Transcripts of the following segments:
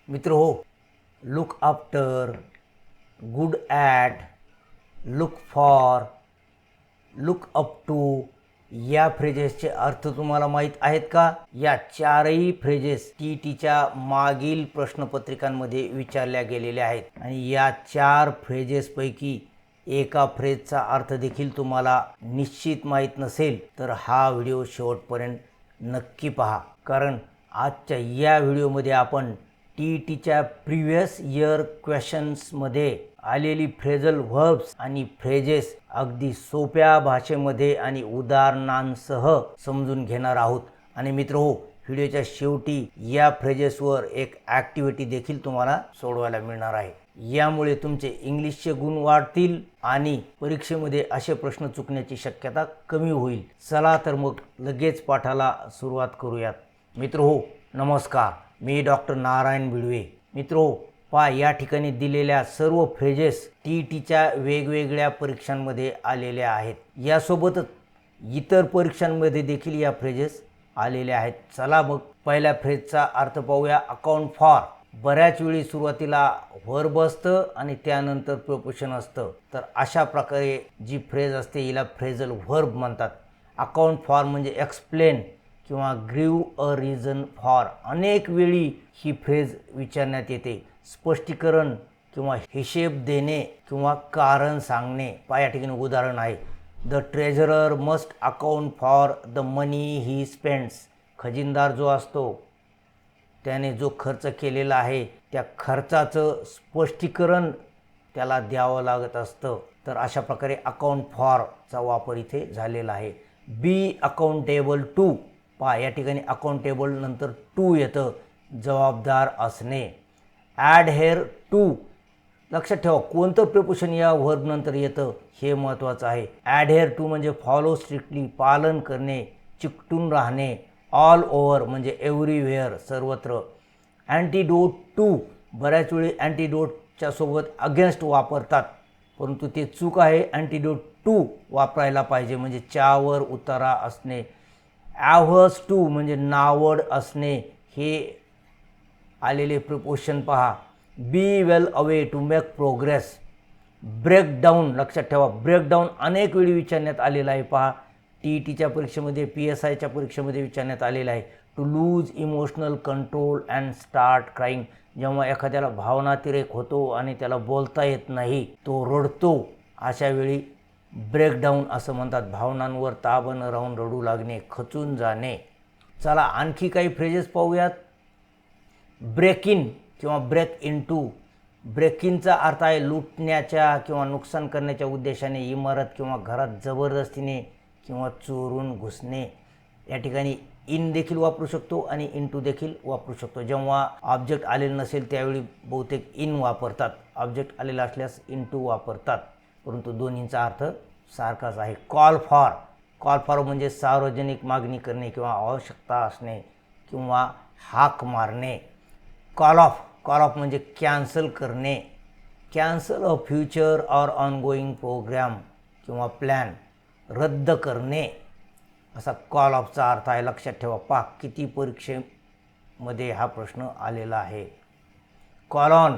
मित्र हो, look after, good at, look for, look up to या फ्रेजेसचे अर्थ तुम्हाला माहीत आहेत का? या चारही फ्रेजेस टीईटीच्या मागील प्रश्नपत्रिकांमध्ये विचारल्या गेलेल्या आहेत आणि या चार फ्रेजेसपैकी एका फ्रेजचा अर्थ देखील तुम्हाला निश्चित माहीत नसेल तर हा व्हिडिओ शेवटपर्यंत नक्की पहा, कारण आजच्या या व्हिडिओमध्ये आपण टीईटीच्या प्रिव्हियस इयर क्वेश्चन्समध्ये आलेली फ्रेझल व्हर्ब्स आणि फ्रेजेस अगदी सोप्या भाषेमध्ये आणि उदाहरणांसह समजून घेणार आहोत. आणि मित्रहो, व्हिडिओच्या शेवटी या फ्रेजेसवर एक ॲक्टिव्हिटी देखील तुम्हाला सोडवायला मिळणार आहे. यामुळे तुमचे इंग्लिशचे गुण वाढतील आणि परीक्षेमध्ये असे प्रश्न चुकण्याची शक्यता कमी होईल. चला तर मग लगेच पाठाला सुरुवात करूयात. मित्रहो नमस्कार, मी डॉक्टर नारायण भिडवे. मित्रहो पहा, या ठिकाणी दिलेल्या सर्व फ्रेजेस टीईटीच्या वेगवेगळ्या परीक्षांमध्ये आलेल्या आहेत. यासोबतच इतर परीक्षांमध्ये देखील या फ्रेजेस आलेल्या आहेत. चला मग पहिल्या फ्रेजचा अर्थ पाहूया. Account for. बऱ्याच वेळी सुरुवातीला व्हर्ब असतं आणि त्यानंतर प्रपोशन असतं, तर अशा प्रकारे जी फ्रेज असते हिला फ्रेझल व्हर्ब म्हणतात. अकाउंट फॉर म्हणजे एक्सप्लेन किंवा गिव्ह अ रिझन फॉर. अनेक वेळी ही फ्रेज विचारण्यात येते. स्पष्टीकरण किंवा हिशेब देणे किंवा कारण सांगणे. पहा या ठिकाणी उदाहरण आहे. The treasurer must account for the money he spends. खजिनदार जो असतो त्याने जो खर्च केलेला आहे त्या खर्चाचं स्पष्टीकरण त्याला द्यावं लागत असतं. तर अशा प्रकारे अकाउंट फॉरचा वापर इथे झालेला आहे. Be accountable to. पहा या ठिकाणी अकाउंटेबल नंतर टू येतं, जबाबदार असणे. Adhere to. लक्षात ठेवा कोणतं प्रिपोशन या व्हर्ब नंतर येतं हे महत्त्वाचं आहे. ॲडहेअर टू म्हणजे फॉलो स्ट्रिक्टली, पालन करणे, चिकटून राहणे. ऑल ओव्हर म्हणजे एव्हरीवेअर, सर्वत्र. Antidote to. बऱ्याच वेळी अँटीडोटच्या सोबत अगेन्स्ट वापरतात, परंतु ते चूक आहे. अँटीडोट टू वापरायला पाहिजे, म्हणजे च्यावर उतारा असणे. ॲव्हर्स टू म्हणजे नावड असणे. हे आलेले प्रिपोशन पहा. Be well away to make progress. Breakdown. लक्षात ठेवा ब्रेकडाऊन अनेक वेळी विचारण्यात आलेला आहे. पहा टीईटीच्या परीक्षेमध्ये, PSIच्या परीक्षेमध्ये विचारण्यात आलेलं आहे. To lose emotional control and start crying. जेव्हा एखाद्याला भावनातिरेक होतो आणि त्याला बोलता येत नाही, तो रडतो, अशा वेळी ब्रेकडाऊन असं म्हणतात. भावनांवर ताबा न राहून रडू लागणे, खचून जाणे. चला आणखी काही फ्रेजेस पाहूयात. ब्रेक इन किंवा ब्रेक इन टू. ब्रेक इनचा अर्थ आहे लुटण्याच्या किंवा नुकसान करण्याच्या उद्देशाने इमारत किंवा घरात जबरदस्तीने किंवा चोरून घुसणे. या ठिकाणी इन देखील वापरू शकतो आणि इन टू देखील वापरू शकतो. जेव्हा ऑब्जेक्ट आलेलं नसेल त्यावेळी बहुतेक इन वापरतात, ऑब्जेक्ट आलेला असल्यास इन टू वापरतात, परंतु दोन्हींचा अर्थ सारखाच आहे. Call for. कॉल फॉर म्हणजे सार्वजनिक मागणी करणे किंवा आवश्यकता असणे किंवा हाक मारणे. Call off. कॉल ऑफ म्हणजे कॅन्सल करणे. Cancel a future or ongoing programme किंवा प्लॅन. रद्द करणे असा कॉल ऑफचा अर्थ आहे. लक्षात ठेवा. पहा किती परीक्षेमध्ये हा प्रश्न आलेला आहे. Call on.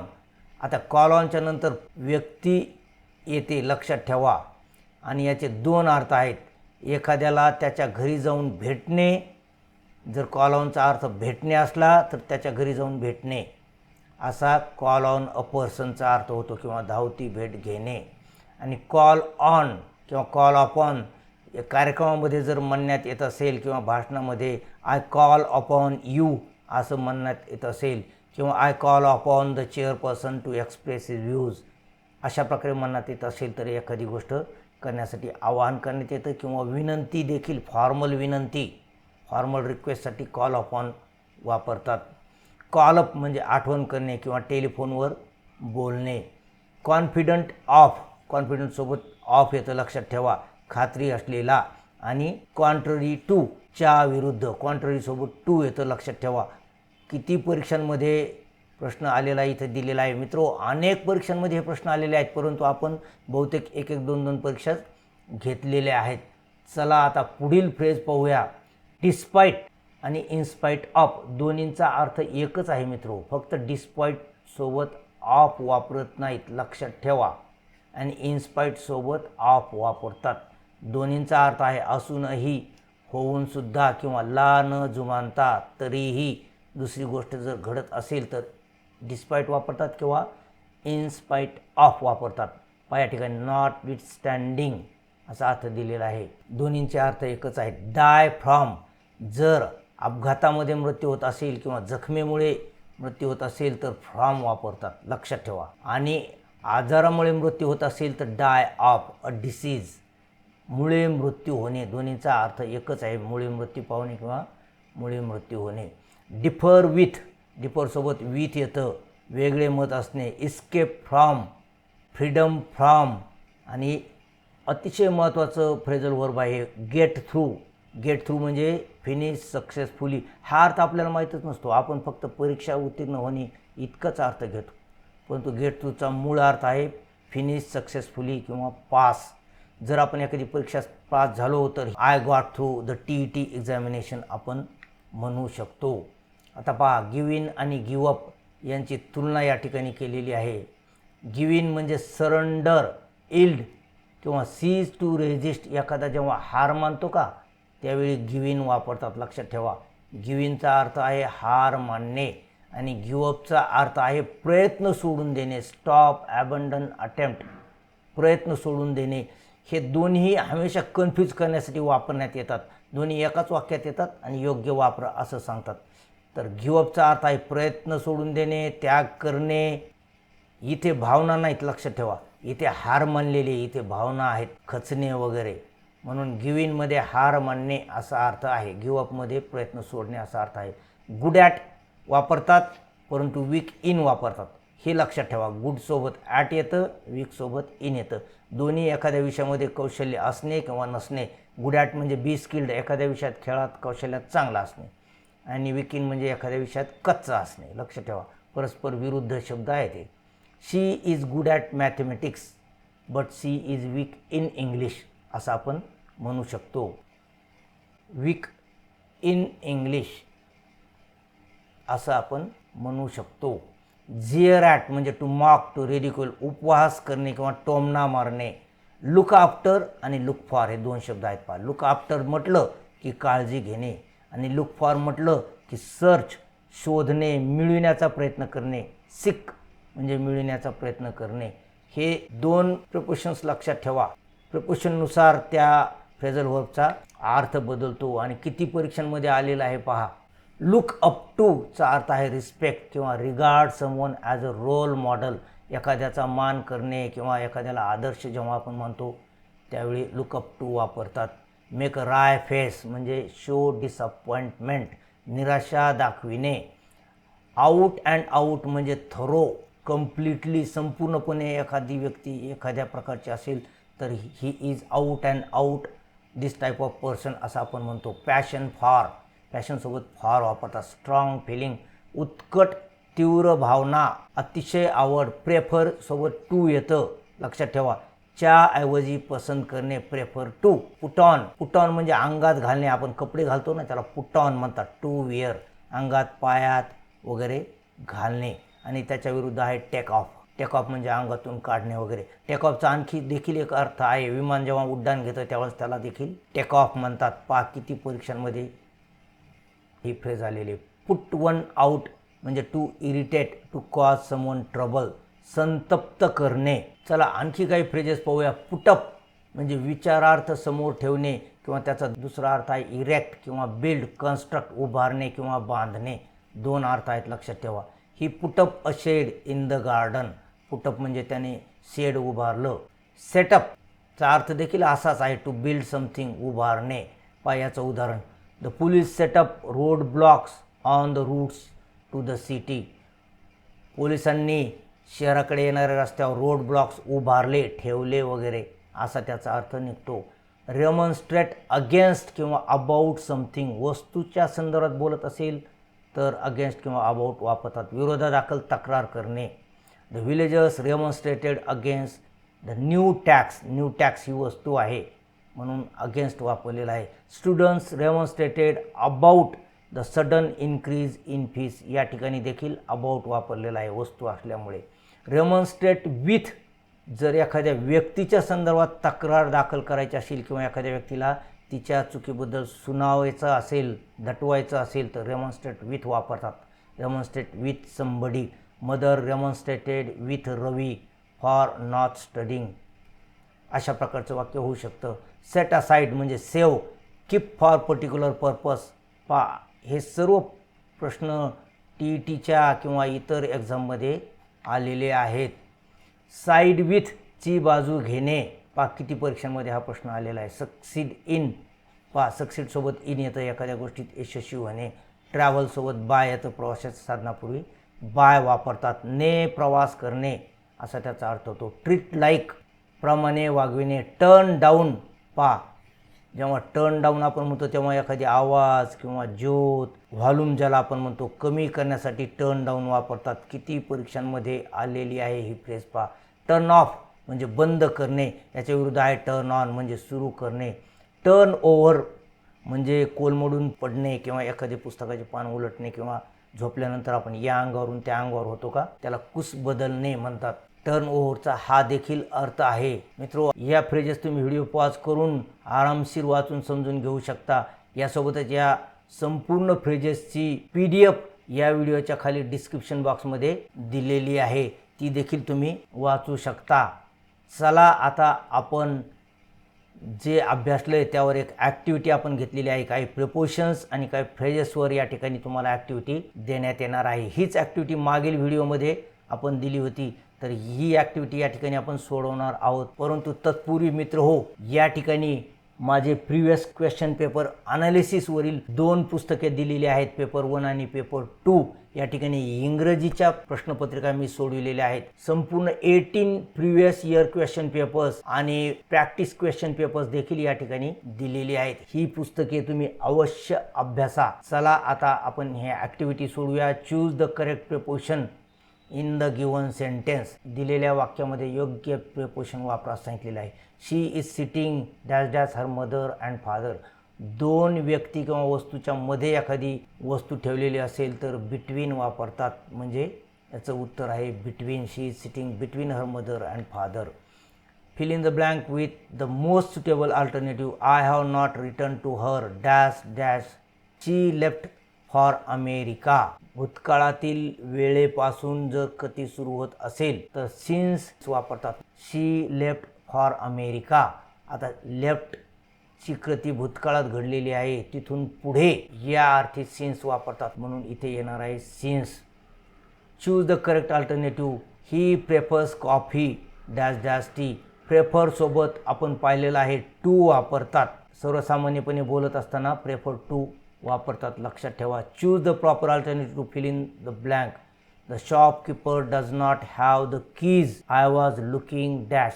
आता कॉल ऑनच्या नंतर व्यक्ती येते, लक्षात ठेवा, आणि याचे दोन अर्थ आहेत. एखाद्याला त्याच्या घरी जाऊन भेटणे. जर कॉल ऑनचा अर्थ भेटणे असला तर त्याच्या घरी जाऊन भेटणे असा कॉल ऑन अ पर्सनचा अर्थ होतो किंवा धावती भेट घेणे. आणि कॉल ऑन किंवा कॉल अपॉन कार्यक्रमामध्ये जर म्हणण्यात येत असेल किंवा भाषणामध्ये आय कॉल अपॉन यू असं म्हणण्यात येत असेल किंवा I call upon the chairperson to express his views अशा प्रकारे म्हणण्यात येत असेल तर एखादी गोष्ट करण्यासाठी आवाहन करण्यात येतं किंवा विनंती देखील, फॉर्मल विनंती, फॉर्मल रिक्वेस्टसाठी कॉल अपॉन वापरतात. कॉल अप म्हणजे आठवण करणे किंवा टेलिफोनवर बोलणे. Confident of. कॉन्फिडंटसोबत ऑफ येतं, लक्षात ठेवा, खात्री असलेला. आणि कॉन्ट्ररी टू च्या विरुद्ध, कॉन्ट्ररीसोबत टू येतं, लक्षात ठेवा. किती परीक्षांमध्ये प्रश्न आलेला इथं दिलेला आहे. मित्रो अनेक परीक्षांमध्ये हे प्रश्न आलेले आहेत, परंतु आपण बहुतेक एक एक दोन परीक्षा घेतलेल्या आहेत. चला आता पुढील फ्रेज पाहूया. डिस्पाईट. आणि इनस्पाईट ऑफ दोन्हींचा अर्थ एकच आहे मित्रो, फक्त डिस्पाईट सोबत ऑफ वापरत नाहीत, लक्षात ठेवा. आणि इनस्पाईट सोबत ऑफ वापरतात. दोन्हींचा अर्थ आहे असूनही, होऊनसुद्धा किंवा ला न जुमानता तरीही. दुसरी गोष्ट जर घडत असेल तर डिस्पाईट वापरतात किंवा इनस्पाईट ऑफ वापरतात. या ठिकाणी नॉट विथ स्टँडिंग असा अर्थ दिलेला आहे. दोन्हींचे अर्थ एकच आहेत. डाय फ्रॉम जर अपघातामध्ये मृत्यू होत असेल किंवा जखमेमुळे मृत्यू होत असेल तर फ्रॉम वापरतात, लक्षात ठेवा. आणि आजारामुळे मृत्यू होत असेल तर डाय ऑफ अ डिसीज, मुळे मृत्यू होणे. दोन्हींचा अर्थ एकच आहे, मुळे मृत्यू पावणे किंवा मुळे मृत्यू होणे. डिफर विथ, डिफरसोबत विथ येतं, वेगळे मत असणे. Escape from, freedom from. आणि अतिशय महत्त्वाचं फ्रेझल वर्ब आहे गेट थ्रू. गेट थ्रू म्हणजे फिनिश सक्सेसफुली. हा अर्थ आपल्याला माहीतच नसतो, आपण फक्त परीक्षा उत्तीर्ण होणे इतकाच अर्थ घेतो. परंतु गेट थ्रूचा मूळ अर्थ आहे फिनिश सक्सेसफुली किंवा पास. जर आपण एखादी परीक्षा पास झालो तर I got through the TET examination आपण म्हणू शकतो. आता पहा, गिव्ह इन आणि गिव्ह अप यांची तुलना या ठिकाणी केलेली आहे. गिव्ह इन म्हणजे सरेंडर, इल्ड किंवा सीज टू रेजिस्ट. एखादा जेव्हा हार मानतो का त्यावेळी गिव्ह इन वापरतात, लक्षात ठेवा. गिव्ह इनचा अर्थ आहे हार मानणे आणि गिव्ह अपचा अर्थ आहे प्रयत्न सोडून देणे. Stop, abandon, attempt. प्रयत्न सोडून देणे हे दोन्ही हमेशा कन्फ्यूज करण्यासाठी वापरण्यात येतात. दोन्ही एकाच वाक्यात येतात आणि योग्य वापरा असं सांगतात. तर गिव्ह अपचा अर्थ आहे प्रयत्न सोडून देणे, त्याग करणे. इथे भावना नाहीत, लक्षात ठेवा. इथे हार मानलेली, इथे भावना आहेत, खचणे वगैरे. म्हणून गिव्ह इनमध्ये हार मानणे असा अर्थ आहे, गिव्ह अपमध्ये प्रयत्न सोडणे असा अर्थ आहे. गुड ॲट वापरतात परंतु वीक इन वापरतात, हे लक्षात ठेवा. गुडसोबत ॲट येतं, वीकसोबत इन येतं. दोन्ही एखाद्या विषयामध्ये कौशल्य असणे किंवा नसणे. गुड ॲट म्हणजे बी स्किल्ड, एखाद्या विषयात खेळात कौशल्यात चांगला असणे. आणि वीक इन म्हणजे एखाद्या विषयात कच्चा असणे, लक्षात ठेवा. परस्पर विरुद्ध शब्द आहे ते. She is good at mathematics but she is weak in English असं आपण म्हणू शकतो. वीक इन इंग्लिश असं आपण म्हणू शकतो. जिअर ॲट म्हणजे टू मॉक, टू रिडिक्युल, उपहास करणे किंवा टोमणा मारणे. लुक आफ्टर आणि लुक फॉर हे दोन शब्द आहेत पहा. लुक आफ्टर म्हटलं की काळजी घेणे आणि लुक फॉर म्हटलं की सर्च, शोधणे, मिळविण्याचा प्रयत्न करणे. सिक म्हणजे मिळविण्याचा प्रयत्न करणे. हे दोन प्रिपोशन्स लक्षात ठेवा. प्रिपोशननुसार त्या फ्रेझल वर्बचा अर्थ बदलतो आणि किती परीक्षांमध्ये आलेला आहे पहा. लुक अप टूचा अर्थ आहे रिस्पेक्ट किंवा regard someone as a role model. एखाद्याचा मान करणे किंवा एखाद्याला आदर्श जेव्हा आपण म्हणतो त्यावेळी लुक अप टू वापरतात. मेक अ राय फेस म्हणजे शो डिसअपॉइंटमेंट, निराशा दाखविणे. आऊट अँड आऊट म्हणजे थरो, कम्प्लिटली, संपूर्णपणे. एखादी व्यक्ती एखाद्या प्रकारची असेल तर he is out and out this type of person असं आपण म्हणतो. पॅशन फॉर, पॅशनसोबत फॉर वापरतात. स्ट्रॉंग फिलिंग, उत्कट तीव्र भावना, अतिशय आवड. प्रेफर सोबत टू येतं, लक्षात ठेवा. च्या ऐवजी पसंत करणे, प्रेफर टू. पुटॉन, पुटॉन म्हणजे अंगात घालणे. आपण कपडे घालतो ना त्याला पुटॉन म्हणतात. टू विअर, अंगात पायात वगैरे घालणे. आणि त्याच्या विरुद्ध आहे टेक ऑफ. टेक ऑफ म्हणजे अंगातून काढणे वगैरे. टेक ऑफचा आणखी देखील एक अर्थ आहे. विमान जेव्हा उड्डाण घेतं त्यावेळेस त्याला देखील टेक ऑफ म्हणतात. पहा किती परीक्षांमध्ये ही फ्रेज आलेली. पुट वन आउट म्हणजे to irritate, to cause someone trouble, संतप्त करणे. चला आणखी काही फ्रेजेस पाहूया. पुटअप म्हणजे विचारार्थ समोर ठेवणे किंवा त्याचा दुसरा अर्थ आहे इरेक्ट किंवा बिल्ड, कन्स्ट्रक्ट, उभारणे किंवा बांधणे. दोन अर्थ आहेत, लक्षात ठेवा. He put up a shed in the garden. Put up म्हणजे त्याने शेड उभारलं. सेटअपचा अर्थ देखील असाच आहे, टू बिल्ड समथिंग, उभारणे. याचं उदाहरण, the police set up road blocks on the routes to the city. पोलिसांनी शहराकडे येणाऱ्या रस्त्यावर रोड ब्लॉक्स उभारले, ठेवले वगैरे असा त्याचा अर्थ निघतो. रेमॉन्स्ट्रेट अगेन्स्ट किंवा अबाउट समथिंग, वस्तूच्या संदर्भात बोलत असेल तर अगेन्स्ट किंवा अबाउट वापरतात. विरोधादाखल तक्रार करणे. The villagers remonstrated against the new tax. New tax ही वस्तू आहे म्हणून अगेन्स्ट वापरलेला आहे. Students remonstrated about the sudden increase in fees या ठिकाणी देखील अबाउट वापरलेला आहे वस्तू असल्यामुळे. रेमॉन्स्ट्रेट विथ जर एखाद्या व्यक्तीच्या संदर्भात तक्रार दाखल करायची असेल किंवा एखाद्या व्यक्तीला तिच्या चुकीबद्दल सुनावायचं असेल, दटवायचं असेल तर रेमॉन्स्ट्रेट विथ वापरतात. Remonstrate with somebody. Mother remonstrated with Ravi for not studying. अशा प्रकारचं वाक्य होऊ शकतं. सेट असाइड म्हणजे save. Keep for particular purpose. हे सर्व प्रश्न TETच्या किंवा इतर एक्झाममध्ये आलेले आहेत. साईड विथची बाजू घेणे. किती परीक्षांमध्ये हा प्रश्न आलेला आहे. Succeed in. सक्सीडसोबत इन येतं एखाद्या गोष्टीत यशस्वी होणे. ट्रॅव्हलसोबत बाय येतं प्रवासाच्या साधनापूर्वी बाय वापरतात. ने प्रवास करणे असा त्याचा अर्थ होतो. ट्रीट लाईक प्रमाणे वागविणे. Turn down. जेव्हा टर्न डाऊन आपण म्हणतो तेव्हा एखादी आवाज किंवा ज्योत व्हॉल्यूम ज्याला आपण म्हणतो कमी करण्यासाठी टर्न डाऊन वापरतात. किती परीक्षांमध्ये आलेली आहे ही फ्रेज टर्न ऑफ म्हणजे बंद करणे. याच्या विरुद्ध आहे टर्न ऑन म्हणजे सुरू करणे. टर्न ओव्हर म्हणजे कोलमडून पडणे किंवा एखादे पुस्तकाचे पान उलटणे किंवा झोपल्यानंतर आपण या अंगावरून त्या अंगावर होतो का त्याला कुस बदलणे म्हणतात. टर्न ओव्हरचा हा देखील अर्थ आहे. मित्रो, या फ्रेजेस तुम्ही व्हिडिओ पॉज करून आरामशीर वाचून समजून घेऊ शकता. यासोबतच या संपूर्ण फ्रेजेसची PDF या व्हिडिओच्या खाली डिस्क्रिप्शन बॉक्समध्ये दिलेली आहे, ती देखील तुम्ही वाचू शकता. चला आता आपण जे अभ्यासलंय त्यावर एक ॲक्टिव्हिटी आपण घेतलेली आहे. काही प्रिपोजिशन्स आणि काही फ्रेजेसवर या ठिकाणी तुम्हाला ॲक्टिव्हिटी देण्यात येणार आहे. हीच ॲक्टिव्हिटी मागील व्हिडिओमध्ये आपण दिली होती, तर ही ॲक्टिव्हिटी या ठिकाणी आपण सोडवणार आहोत. परंतु तत्पूर्वी मित्र हो, या ठिकाणी माझे प्रिव्हियस क्वेश्चन पेपर अनालिसिसवरील 2 पुस्तके दिलेली आहेत. पेपर 1 आणि पेपर 2. या ठिकाणी इंग्रजीच्या प्रश्नपत्रिका मी सोडविलेल्या आहेत. संपूर्ण 18 प्रिव्हियस इयर क्वेश्चन पेपर्स आणि प्रॅक्टिस क्वेश्चन पेपर्स देखील या ठिकाणी दिलेली आहेत. ही पुस्तके तुम्ही अवश्य अभ्यासा. चला आता आपण हे ॲक्टिव्हिटी सोडूया. Choose the correct preposition in the given sentence. दिलेल्या वाक्यामध्ये योग्य प्रिपोजिशन वापरा सांगितलेलं आहे. She is sitting dash dash her mother and father. 2 व्यक्ती किंवा वस्तूच्या मध्ये एखादी वस्तू ठेवलेली असेल तर बिटवीन वापरतात, म्हणजे याचं उत्तर आहे between. She is sitting between her mother and father. Fill in the blank with the most suitable alternative. I have not return to her dash dash. She left for America. भूतकाळातील वेळेपासून जर कधी सुरू होत असेल तर सिन्स वापरतात. शी left for America. आता लेफ्टची कृती भूतकाळात घडलेली आहे, तिथून पुढे या अर्थी सिन्स वापरतात, म्हणून इथे येणार आहे since. Choose the correct alternative. He prefers coffee dash dash T. Prefer सोबत आपण पाहिलेलं आहे टू वापरतात. सर्वसामान्यपणे बोलत असताना प्रेफर टू वापरतात, लक्षात ठेवा. Choose the proper alternative to fill in the blank. The shopkeeper does not have the keys. I was looking dash.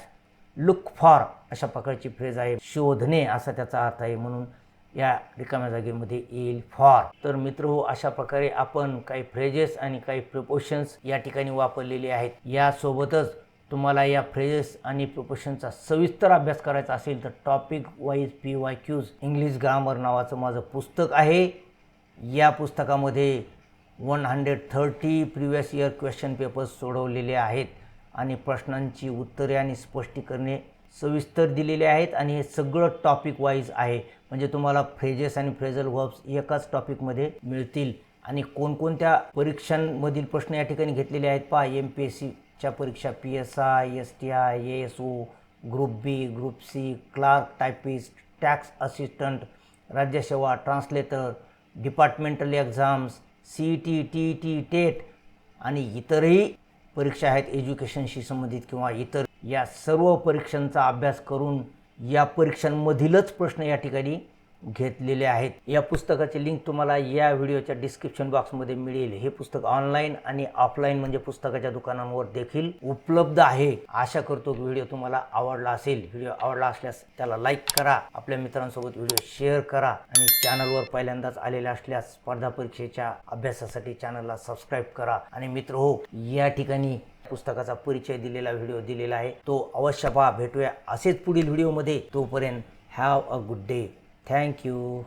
Look for अशा प्रकारची फ्रेज आहे. शोधणे असा त्याचा अर्थ आहे, म्हणून या रिकाम्या जागेमध्ये येईल फॉर. तर मित्रहो, अशा प्रकारे आपण काही फ्रेजेस आणि काही प्रिपोजिशन्स या ठिकाणी वापरलेले आहेत. यासोबतच तुम्हाला या फ्रेजेस आणि प्रिपोजिशनचा सविस्तर अभ्यास करायचा असेल तर topic wise PYQs English grammar नावाचं माझं पुस्तक आहे. या पुस्तकामध्ये 130 प्रिव्हियस इयर क्वेश्चन पेपर्स सोडवलेले आहेत आणि प्रश्नांची उत्तरे आणि स्पष्टीकरणे सविस्तर दिलेले आहेत. आणि हे सगळं टॉपिक वाईज आहे, म्हणजे तुम्हाला फ्रेजेस आणि फ्रेझल वर्ब्स एकाच टॉपिकमध्ये मिळतील. आणि कोणकोणत्या परीक्षांमधील प्रश्न या ठिकाणी घेतलेले आहेत MPSCच्या परीक्षा, PSI, STI, ASO, group B, group C, clerk, typist, tax assistant, राज्यसेवा, translator, departmental exams, CET, TET, TET आणि इतरही परीक्षा आहेत एज्युकेशनशी संबंधित किंवा इतर. या सर्व परीक्षांचा अभ्यास करून या परीक्षांमधीलच प्रश्न या ठिकाणी घेतलेले आहेत. या पुस्तकाची लिंक तुम्हाला या व्हिडिओच्या डिस्क्रिप्शन बॉक्समध्ये मिळेल. हे पुस्तक ऑनलाईन आणि ऑफलाईन म्हणजे पुस्तकाच्या दुकानांवर देखील उपलब्ध आहे. आशा करतो की व्हिडिओ तुम्हाला आवडला असेल. व्हिडिओ आवडला असल्यास त्याला लाईक करा, आपल्या मित्रांसोबत व्हिडिओ शेअर करा आणि चॅनलवर पहिल्यांदाच आलेले असल्यास स्पर्धा परीक्षेच्या अभ्यासासाठी चॅनलला सबस्क्राईब करा. आणि मित्र हो, या ठिकाणी पुस्तकाचा परिचय दिलेला व्हिडिओ दिलेला आहे, तो अवश्य पहा. भेटूया असेच पुढील व्हिडिओमध्ये. तोपर्यंत have a good day. Thank you.